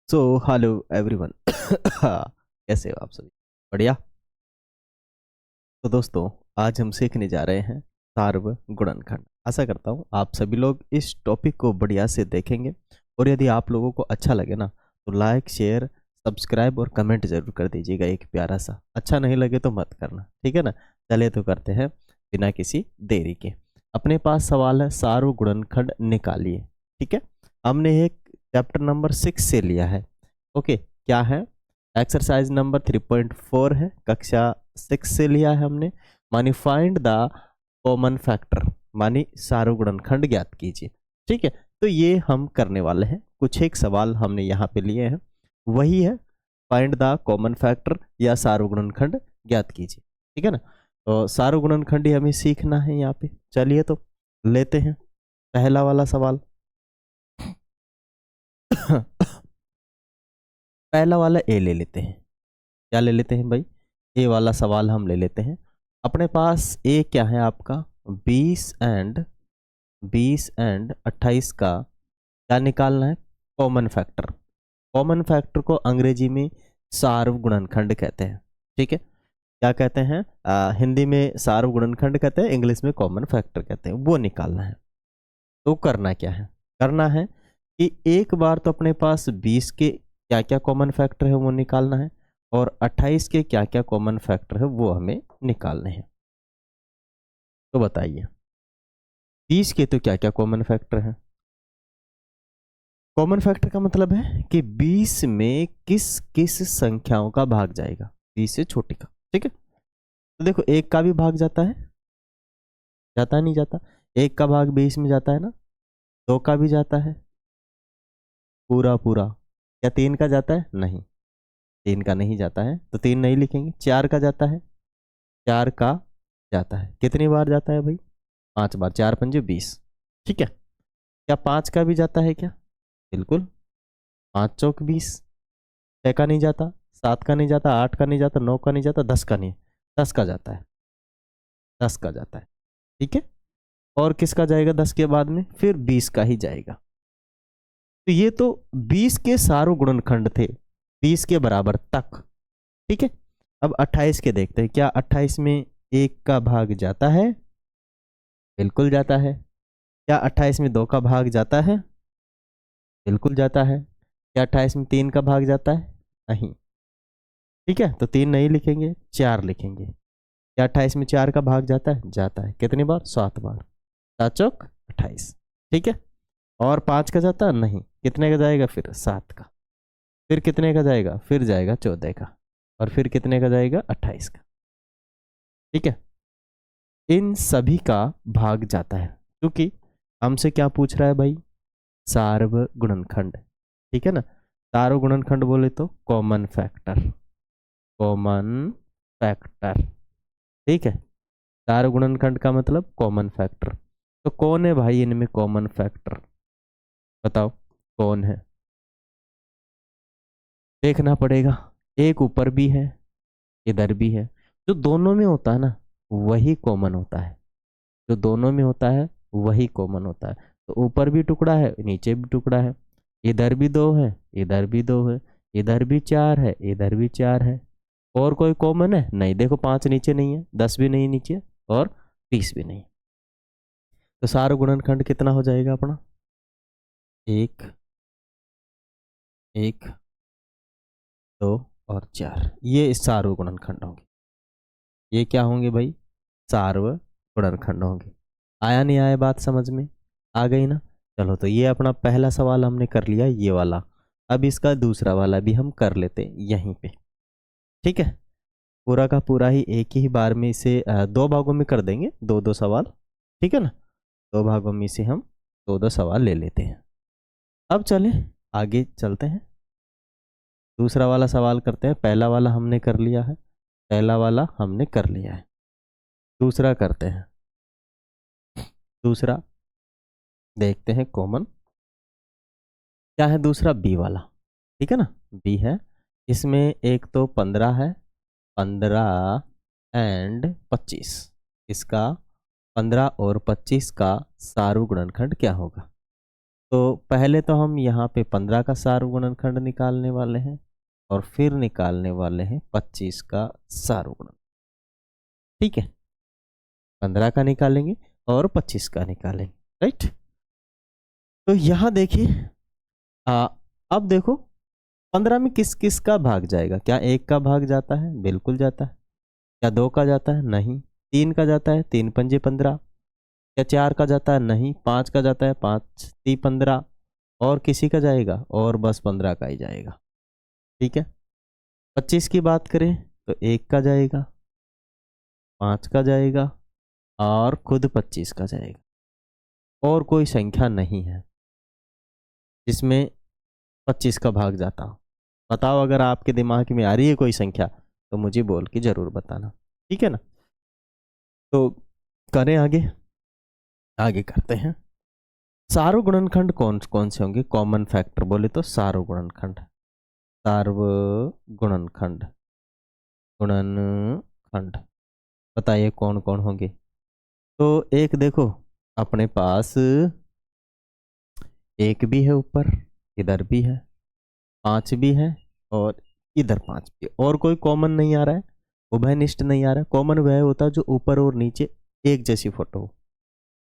So hello everyone. कैसे हो आप सभी? बढ़िया। तो दोस्तों, आज हम सीखने जा रहे हैं सार्व गुणनखंड। आशा करता हूँ आप सभी लोग इस टॉपिक को बढ़िया से देखेंगे, और यदि आप लोगों को अच्छा लगे ना तो लाइक शेयर सब्सक्राइब और कमेंट जरूर कर दीजिएगा, एक प्यारा सा। अच्छा नहीं लगे तो मत करना, ठीक है ना। चलिए तो करते हैं बिना किसी देरी के। अपने पास सवाल है सार्व गुणनखंड निकालिए। ठीक है, हमने एक चैप्टर नंबर 6 से लिया है। ओके, क्या है? एक्सरसाइज नंबर 3.4 है, कक्षा 6 से लिया है हमने। मानी फाइंड द कॉमन फैक्टर, मानी सार्वगुणनखंड ज्ञात कीजिए। ठीक है, तो ये हम करने वाले हैं। कुछ एक सवाल हमने यहाँ पे लिए हैं, वही है फाइंड द कॉमन फैक्टर या सार्वगुणनखंड ज्ञात कीजिए। ठीक है ना। तो सार्वगुणनखंड ही हमें सीखना है यहाँ पे। चलिए तो लेते हैं पहला वाला सवाल। पहला वाला ए ले लेते हैं। क्या ले लेते हैं भाई? ए वाला सवाल हम ले लेते हैं। अपने पास ए क्या है आपका? 20 एंड 28 का क्या निकालना है? Common factor. कॉमन फैक्टर को अंग्रेजी में सार्वगुणनखंड कहते हैं। ठीक है, क्या कहते हैं? हिंदी में सार्वगुणनखंड कहते हैं, इंग्लिश में कॉमन फैक्टर कहते हैं। वो निकालना है। तो करना क्या है? करना है कि एक बार तो अपने पास 20 के क्या क्या कॉमन फैक्टर है वो निकालना है, और 28 के क्या क्या कॉमन फैक्टर है वो हमें निकालने हैं। तो बताइए, 20 के तो क्या क्या कॉमन फैक्टर है? कॉमन फैक्टर का मतलब है कि 20 में किस किस संख्याओं का भाग जाएगा, 20 से छोटी का। ठीक है, तो देखो एक का भी भाग जाता है, जाता नहीं जाता? एक का भाग 20 में जाता है ना। दो का भी जाता है पूरा पूरा। क्या तीन का जाता है? नहीं, तीन का नहीं जाता है, तो तीन नहीं लिखेंगे। चार का जाता है, चार का जाता है। कितनी बार जाता है भाई? 5 बार। 4 × 5 = 20। ठीक है, क्या पांच का भी जाता है क्या? बिल्कुल। 5 × 4 = 20। 6 का नहीं जाता, 7 का नहीं जाता, 8 का नहीं जाता, 9 का नहीं जाता, 10 का नहीं। 10 का जाता है, 10 का जाता है। ठीक है, और किसका जाएगा 10 के बाद में? फिर 20 का ही जाएगा। तो ये तो 20 के सार्वगुणनखंड थे, 20 के बराबर तक। ठीक है, अब 28 के देखते हैं। क्या 28 में एक का भाग जाता है? बिल्कुल जाता है। क्या 28 में दो का भाग जाता है? बिल्कुल जाता है। क्या 28 में तीन का भाग जाता है? नहीं। ठीक है, तो तीन नहीं लिखेंगे, चार लिखेंगे। क्या 28 में चार का भाग जाता है? जाता है। कितनी बार? 7 बार। 7 × 4 = 28। ठीक है, और पांच का जाता है? नहीं। कितने का जाएगा फिर? 7 का। फिर कितने का जाएगा? फिर जाएगा 14 का। और फिर कितने का जाएगा? 28 का। ठीक है, इन सभी का भाग जाता है, क्योंकि हमसे क्या पूछ रहा है भाई? सार्वगुणनखंड। ठीक है ना। सार्वगुणनखंड बोले तो कॉमन फैक्टर, कॉमन फैक्टर। ठीक है, सार्वगुणनखंड का मतलब कॉमन फैक्टर। तो कौन है भाई इनमें कॉमन फैक्टर? बताओ कौन है? देखना पड़ेगा। एक ऊपर भी है, इधर भी है। जो दोनों में होता है ना वही कॉमन होता है। जो दोनों में होता है वही कॉमन होता है। तो ऊपर भी टुकड़ा है, नीचे भी टुकड़ा है। इधर भी दो है, इधर भी दो है। इधर भी चार है, इधर भी चार है। और कोई कॉमन है? नहीं। देखो 5 नीचे नहीं है, 10 भी नहीं नीचे, और 20 भी नहीं। तो सारा गुणनखंड कितना हो जाएगा अपना? एक, एक, दो और चार। ये सार्व गुणनखंड होंगे। ये क्या होंगे भाई? सार्व गुणनखंड होंगे। आया नहीं आया बात समझ में? आ गई ना। चलो, तो ये अपना पहला सवाल हमने कर लिया, ये वाला। अब इसका दूसरा वाला भी हम कर लेते हैं यहीं पे। ठीक है, पूरा का पूरा ही एक ही बार में इसे दो भागों में कर देंगे, दो दो सवाल। ठीक है ना, दो भागों में से हम दो दो सवाल ले लेते हैं। अब चले आगे चलते हैं, दूसरा वाला सवाल करते हैं। पहला वाला हमने कर लिया है, पहला वाला हमने कर लिया है। दूसरा करते हैं। दूसरा देखते हैं कॉमन क्या है। दूसरा बी वाला। ठीक है ना, बी है। इसमें एक तो 15 है, 15 एंड 25। इसका 15 और 25 का सार्वगुणनखंड क्या होगा? तो पहले तो हम यहाँ पे 15 का सार्वगुणनखंड निकालने वाले हैं और फिर निकालने वाले हैं 25 का सार्वगुणन। ठीक है, 15 का निकालेंगे और 25 का निकालेंगे, राइट। तो यहाँ देखिए, अब देखो 15 में किस किस का भाग जाएगा? क्या 1 का भाग जाता है? बिल्कुल जाता है। क्या 2 का जाता है? नहीं। 3 का जाता है? 3 पंजे 15। क्या 4 का जाता है? नहीं। 5 का जाता है? 5 ती 15। और किसी का जाएगा? और बस 15 का ही जाएगा। ठीक है, 25 की बात करें तो 1 का जाएगा, 5 का जाएगा और खुद 25 का जाएगा। और कोई संख्या नहीं है जिसमें 25 का भाग जाता हो। बताओ, अगर आपके दिमाग में आ रही है कोई संख्या तो मुझे बोल के जरूर बताना, ठीक है ना। तो करें आगे, आगे करते हैं। सार्वगुणनखंड कौन कौन से होंगे? कॉमन फैक्टर बोले तो सार्वगुणनखंड, सार्वगुणनखंड, गुणनखंड, बताइए कौन कौन होंगे? तो एक देखो, अपने पास 1 भी है ऊपर, इधर भी है, 5 भी है और इधर 5 भी है। और कोई कॉमन नहीं आ रहा है, उभयनिष्ठ नहीं आ रहा है। कॉमन वह होता है जो ऊपर और नीचे एक जैसी फोटो हो,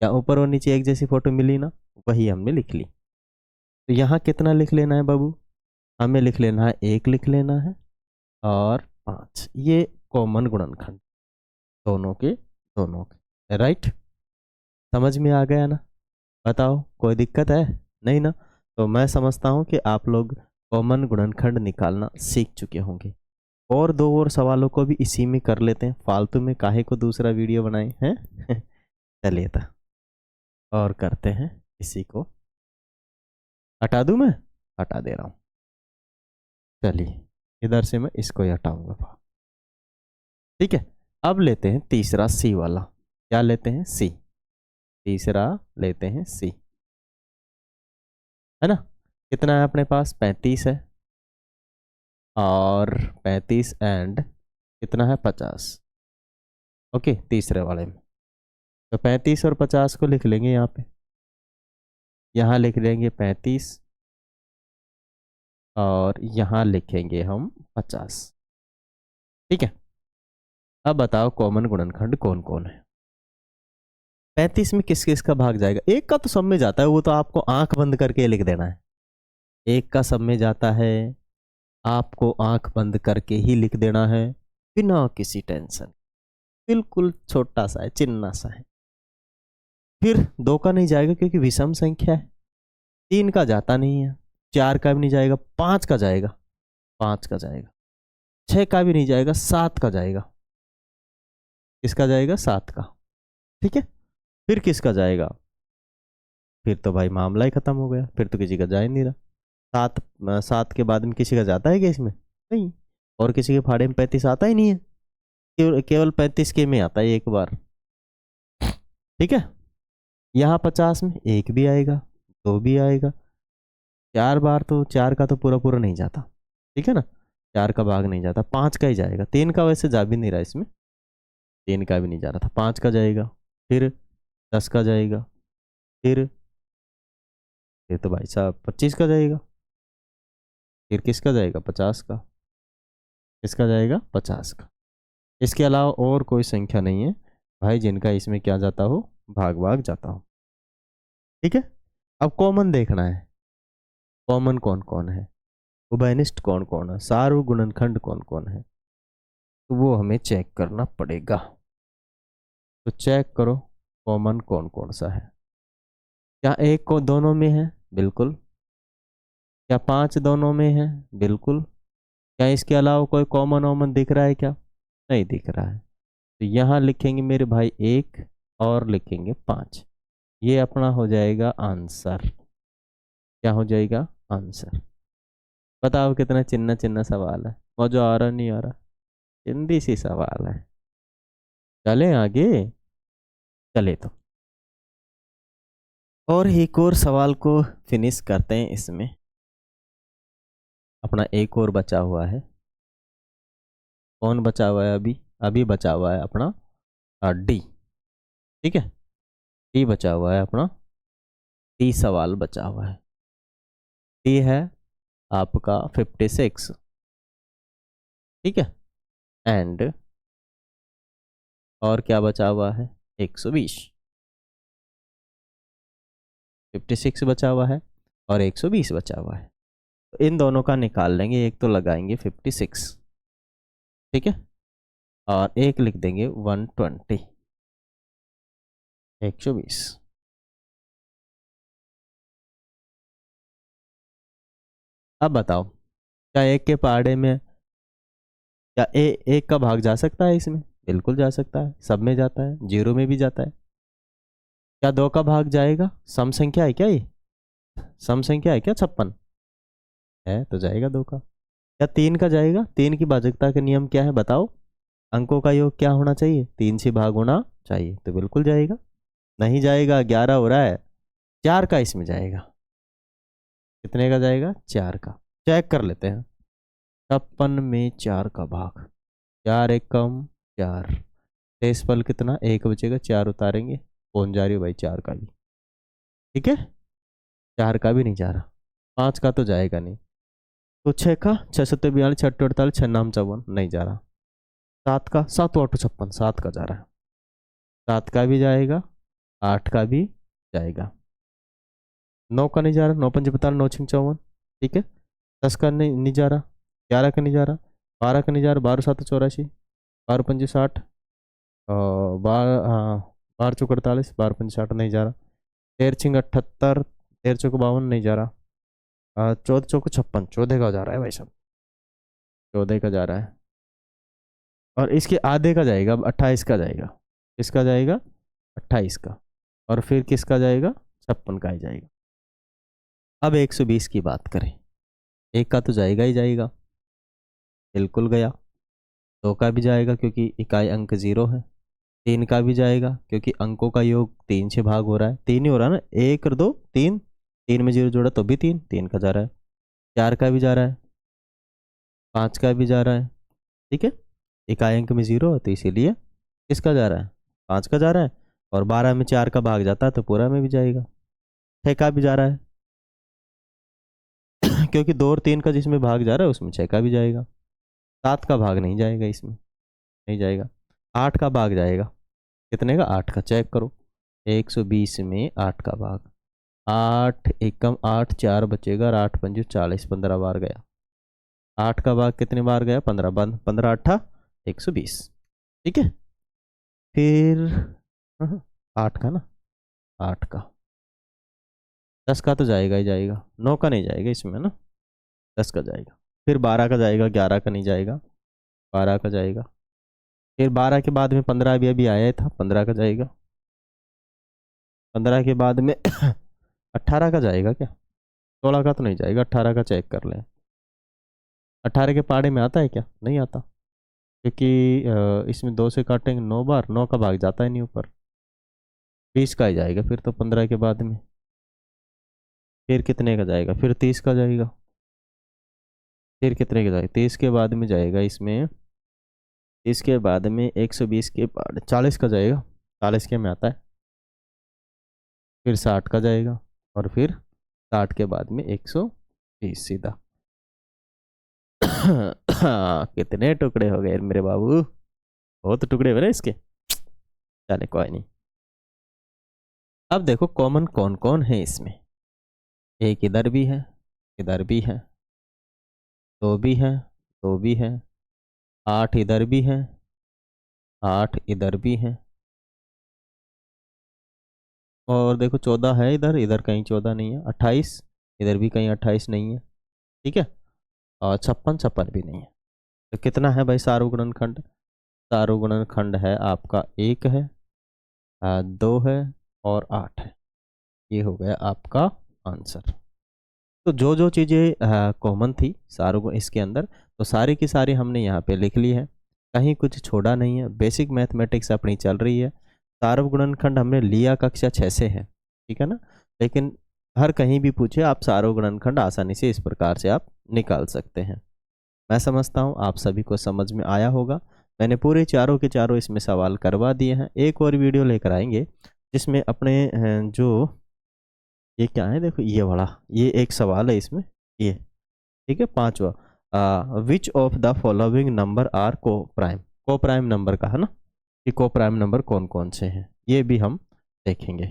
या ऊपर और नीचे एक जैसी फोटो मिली ना, वही हमने लिख ली। तो यहाँ कितना लिख लेना है बाबू? हमें लिख लेना है 1 लिख लेना है और 5। ये कॉमन गुणनखंड दोनों के दोनों के, राइट। समझ में आ गया ना? बताओ, कोई दिक्कत है? नहीं ना? तो मैं समझता हूँ कि आप लोग कॉमन गुणनखंड निकालना सीख चुके होंगे। और 2 और सवालों को भी इसी में कर लेते हैं, फालतू में काहे को दूसरा वीडियो बनाए हैं। चलिए था, और करते हैं इसी को। हटा दूं? मैं हटा दे रहा हूँ। चलिए, इधर से मैं इसको ही हटाऊंगा। ठीक है, अब लेते हैं तीसरा सी वाला। क्या लेते हैं? सी। तीसरा लेते हैं सी, है ना। कितना है अपने पास? 35 है, और 35 एंड कितना है? 50। ओके, तीसरे वाले में तो 35 और 50 को लिख लेंगे यहाँ पे। यहाँ लिख लेंगे 35 और यहाँ लिखेंगे हम 50। ठीक है, अब बताओ कॉमन गुणनखंड कौन कौन है? 35 में किस किस का भाग जाएगा? 1 का तो सब में जाता है, वो तो आपको आंख बंद करके लिख देना है। 1 का सब में जाता है, आपको आंख बंद करके ही लिख देना है, बिना किसी टेंशन। बिल्कुल छोटा सा है, चिन्ना सा है। फिर 2 का नहीं जाएगा क्योंकि विषम संख्या है। 3 का जाता नहीं है, 4 का भी नहीं जाएगा, 5 का जाएगा, 5 का जाएगा, 6 का भी नहीं जाएगा, 7 का जाएगा। किसका जाएगा? 7 का। ठीक है, फिर किसका जाएगा? फिर तो भाई मामला ही खत्म हो गया, फिर तो किसी का जा ही नहीं रहा। 7 के बाद में किसी का जाता है क्या इसमें? नहीं। और किसी के फाड़े में 35 आता ही नहीं है, केवल 35 के में आता है एक बार। ठीक है, यहाँ 50 में 1 भी आएगा, 2 भी आएगा, 4 बार तो 4 का तो पूरा पूरा नहीं जाता। ठीक है ना, 4 का भाग नहीं जाता, 5 का ही जाएगा। 3 का वैसे जा भी नहीं रहा इसमें, 3 का भी नहीं जा रहा था, 5 का जाएगा, फिर 10 का जाएगा, फिर तो भाई साहब 25 का जाएगा, फिर किसका जाएगा? 50 का। किसका जाएगा? 50 का। इसके अलावा और कोई संख्या नहीं है भाई जिनका इसमें क्या जाता हो? भाग भाग जाता हो। ठीक है, अब कॉमन देखना है, कॉमन कौन कौन है, उभयनिष्ठ कौन कौन है, सार्वगुणनखंड कौन कौन है, तो वो हमें चेक करना पड़ेगा। तो चेक करो कॉमन कौन कौन सा है। क्या 1 को दोनों में है? बिल्कुल। क्या 5 दोनों में है? बिल्कुल। क्या इसके अलावा कोई कॉमन वॉमन दिख रहा है क्या? नहीं दिख रहा है। तो यहाँ लिखेंगे मेरे भाई 1 और लिखेंगे 5। ये अपना हो जाएगा आंसर। क्या हो जाएगा? आंसर। बताओ कितना चिन्ना चिन्ना सवाल है, मजा आ रहा नहीं आ रहा? हिंदी सी सवाल है। चले आगे, चले तो और एक और सवाल को फिनिश करते हैं। इसमें अपना एक और बचा हुआ है। कौन बचा हुआ है? अभी अभी बचा हुआ है अपना डी। ठीक है, डी बचा हुआ है अपना, टी सवाल बचा हुआ है। टी है आपका 56, ठीक है, एंड और क्या बचा हुआ है 120। 56 बचा हुआ है और 120 बचा हुआ है, तो इन दोनों का निकाल लेंगे। एक तो लगाएंगे 56, ठीक है, और एक लिख देंगे 120, 120। अब बताओ, क्या एक के पहाड़े में, क्या एक का भाग जा सकता है इसमें? बिल्कुल जा सकता है, सब में जाता है, जीरो में भी जाता है। क्या दो का भाग जाएगा? सम संख्या है क्या ये? सम संख्या है क्या 56? है तो जाएगा दो का। क्या तीन का जाएगा? तीन की भाजकता के नियम क्या है बताओ? अंकों का योग क्या होना चाहिए? तीन से भाग होना चाहिए, तो बिल्कुल जाएगा। नहीं जाएगा, 11 हो रहा है, चार का इसमें जाएगा। कितने का जाएगा? चार का। चेक कर लेते हैं। 56 में चार का भाग, चार एक कम चार, शेष फल कितना? एक बचेगा, चार उतारेंगे, कौन जा रही हो भाई? चार का भी, ठीक है, चार का भी नहीं जा रहा, पाँच का तो जाएगा नहीं, तो छः का, 642, 648, 6 नाम 54 नहीं जा रहा। सात का, 7 8 56, सात का जा रहा है, सात का भी जाएगा, आठ का भी जाएगा। नौ का नहीं जा रहा, 9 5 45, 9 6 54, ठीक है, 10 का नहीं जा रहा, 11 का नहीं जा रहा, 12 का नहीं जा रहा, 12 7 84, 12 5 60, और 12, हाँ, 12 4 48, 12 5 60 नहीं जा रहा, 13 6 78, 13 4 52 नहीं जा रहा, 14 4 56, 14 का जा रहा है भाई साहब, 14 का जा रहा है, और इसके आधे का जाएगा, अब 28 का जाएगा। किसका जाएगा? 28 का, और फिर किसका जाएगा? 56 का ही जाएगा। अब 120 की बात करें, एक का तो जाएगा ही जाएगा, बिल्कुल गया। दो का भी जाएगा क्योंकि इकाई अंक 0 है। तीन का भी जाएगा क्योंकि अंकों का योग तीन से भाग हो रहा है, तीन ही हो रहा है ना, एक और दो तीन, तीन में जीरो जोड़ा तो भी तीन, तीन का जा रहा है। चार का भी जा रहा है, पाँच का भी जा रहा है, ठीक है, इकाई अंक में 0 है तो इसीलिए किसका जा रहा है? पाँच का जा रहा है, और 12 में चार का भाग जाता है तो पूरा में भी जाएगा। छः का भी जा रहा है क्योंकि दो और तीन का जिसमें भाग जा रहा है उसमें छः का भी जाएगा। सात का भाग नहीं जाएगा इसमें, नहीं जाएगा। आठ का भाग जाएगा, कितने का? आठ का। चेक करो, 120 में आठ का भाग, आठ एकम आठ, चार बचेगा, और 8 पंजे 40, 15 बार गया। आठ का भाग कितने बार गया? 15 बंद, 15 अट्ठा 120, ठीक है। फिर आठ का ना, आठ का, 10 का तो जाएगा ही जाएगा, 9 का नहीं जाएगा इसमें ना, 10 का जाएगा। फिर 12 का जाएगा, 11 का नहीं जाएगा, 12 का जाएगा। फिर 12 के बाद में 15 भी अभी आया था, 15 का जाएगा। 15 के बाद में 18 का जाएगा क्या? 16 का तो नहीं जाएगा, 18 का चेक कर लें। 18 के पाड़े में आता है क्या? नहीं आता, क्योंकि इसमें 2 से काटेंगे 9 बार, 9 का भाग जाता है नहीं ऊपर, 20 का ही जाएगा फिर तो 15 के बाद में। फिर कितने का जाएगा? फिर 30 का जाएगा। फिर कितने का जाएगा? 30 के बाद में जाएगा इसमें, 30 के बाद में 120 के बाद 40 का जाएगा, 40 के में आता है। फिर 60 का जाएगा, और फिर 60 के बाद में 120 सीधा। कितने टुकड़े हो गए मेरे बाबू, बहुत टुकड़े बने इसके, चले कोई नहीं। अब देखो कॉमन कौन कौन है इसमें, एक इधर भी है, इधर भी है, दो भी है, दो भी है, 8 इधर भी है, 8 इधर भी है, और देखो 14 है इधर, इधर कहीं 14 नहीं है, 28 इधर भी कहीं 28 नहीं है, ठीक है, और 56 56 भी नहीं है। तो कितना है भाई सार्वगुणनखंड? सार्वगुणनखंड है आपका एक है, दो है, और 8 है। ये हो गया आपका आंसर। तो जो जो चीज़ें कॉमन थी सार्वगुण इसके अंदर, तो सारी की सारी हमने यहाँ पे लिख ली है, कहीं कुछ छोड़ा नहीं है। बेसिक मैथमेटिक्स अपनी चल रही है। सार्वगुणनखंड हमने लिया कक्षा 6 से है, ठीक है ना, लेकिन हर कहीं भी पूछे आप सार्वगुणनखंड आसानी से इस प्रकार से आप निकाल सकते हैं। मैं समझता हूँ आप सभी को समझ में आया होगा। मैंने पूरे चारों के चारों इसमें सवाल करवा दिए हैं। एक और वीडियो लेकर आएंगे जिसमें अपने जो ये क्या है, देखो ये बड़ा, ये एक सवाल है इसमें, ये ठीक है। पांचवा, which of the following number are को प्राइम नंबर का है ना, कि को प्राइम नंबर कौन कौन से हैं, ये भी हम देखेंगे,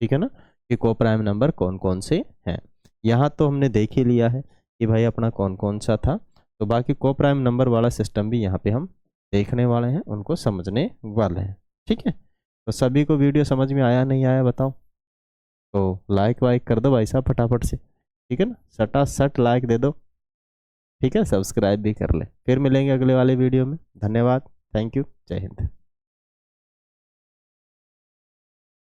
ठीक है ना, कि को प्राइम नंबर कौन कौन से हैं। यहाँ तो हमने देख ही लिया है कि भाई अपना कौन कौन सा था, तो बाकी को प्राइम नंबर वाला सिस्टम भी यहाँ पे हम देखने वाले हैं, उनको समझने वाले हैं, ठीक है। तो सभी को वीडियो समझ में आया नहीं आया बताओ, तो लाइक वाइक कर दो भाई साहब फटाफट से, ठीक है ना, सटा सट लाइक दे दो, ठीक है, सब्सक्राइब भी कर ले। फिर मिलेंगे अगले वाले वीडियो में, धन्यवाद, थैंक यू, जय हिंद।